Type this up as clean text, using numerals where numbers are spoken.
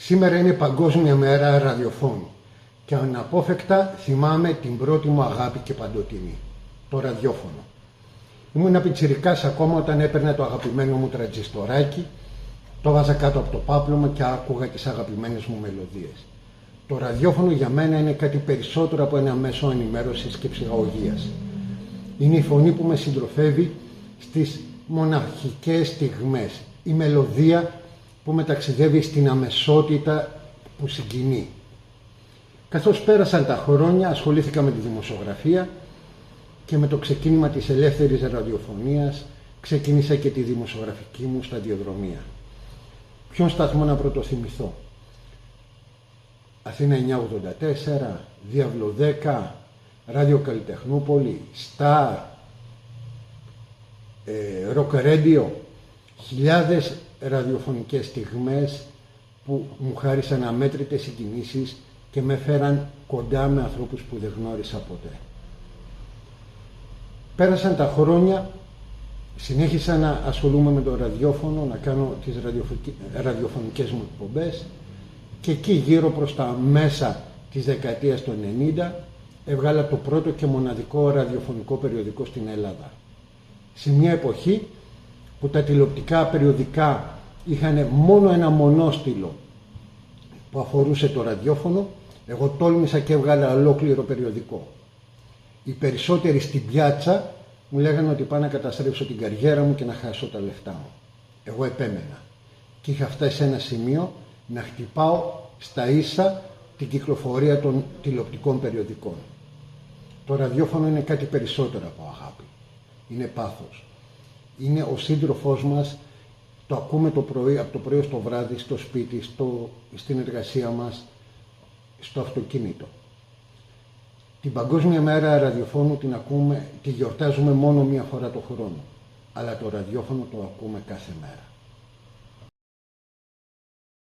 Σήμερα είναι Παγκόσμια Μέρα Ραδιοφώνου και αναπόφευκτα θυμάμαι την πρώτη μου αγάπη και παντοτινή, το ραδιόφωνο. Ήμουν πιτσιρικάς ακόμα όταν έπαιρνα το αγαπημένο μου τραντζιστοράκι, το βάζα κάτω από το πάπλωμα και άκουγα τις αγαπημένες μου μελωδίες. Το ραδιόφωνο για μένα είναι κάτι περισσότερο από ένα μέσο ενημέρωσης και ψυχαγωγίας. Είναι η φωνή που με συντροφεύει στις μοναχικές στιγμές, η μελωδία που με ταξιδεύει στην αμεσότητα που συγκινεί. Καθώς πέρασαν τα χρόνια, ασχολήθηκα με τη δημοσιογραφία και με το ξεκίνημα της ελεύθερης ραδιοφωνίας ξεκίνησα και τη δημοσιογραφική μου σταδιοδρομία. Ποιον σταθμό να πρωτοθυμηθώ? Αθήνα 984, Διάβλο 10, Ράδιο Καλλιτεχνούπολη, Σταρ, Ροκ Ρέντιο, χιλιάδες ραδιοφωνικές στιγμές που μου χάρισαν αμέτρητες συγκινήσεις και με φέραν κοντά με ανθρώπους που δεν γνώρισα ποτέ. Πέρασαν τα χρόνια, συνέχισα να ασχολούμαι με το ραδιόφωνο, να κάνω τις ραδιοφωνικές μου εκπομπές και εκεί γύρω προς τα μέσα της δεκαετίας του 90 έβγαλα το πρώτο και μοναδικό ραδιοφωνικό περιοδικό στην Ελλάδα. Σε μια εποχή που τα τηλεοπτικά περιοδικά είχαν μόνο ένα μονόστιλο που αφορούσε το ραδιόφωνο, εγώ τόλμησα και έβγαλα ολόκληρο περιοδικό. Οι περισσότεροι στην πιάτσα μου λέγανε ότι πάω να καταστρέψω την καριέρα μου και να χάσω τα λεφτά μου. Εγώ επέμενα και είχα φτάσει σε ένα σημείο να χτυπάω στα ίσα την κυκλοφορία των τηλεοπτικών περιοδικών. Το ραδιόφωνο είναι κάτι περισσότερο από αγάπη. Είναι πάθος. Είναι ο σύντροφός μας, το ακούμε το πρωί, από το πρωί στο βράδυ, στο σπίτι, στην εργασία μας, στο αυτοκίνητο. Την Παγκόσμια Μέρα Ραδιοφώνου τη γιορτάζουμε μόνο μία φορά το χρόνο, αλλά το ραδιόφωνο το ακούμε κάθε μέρα.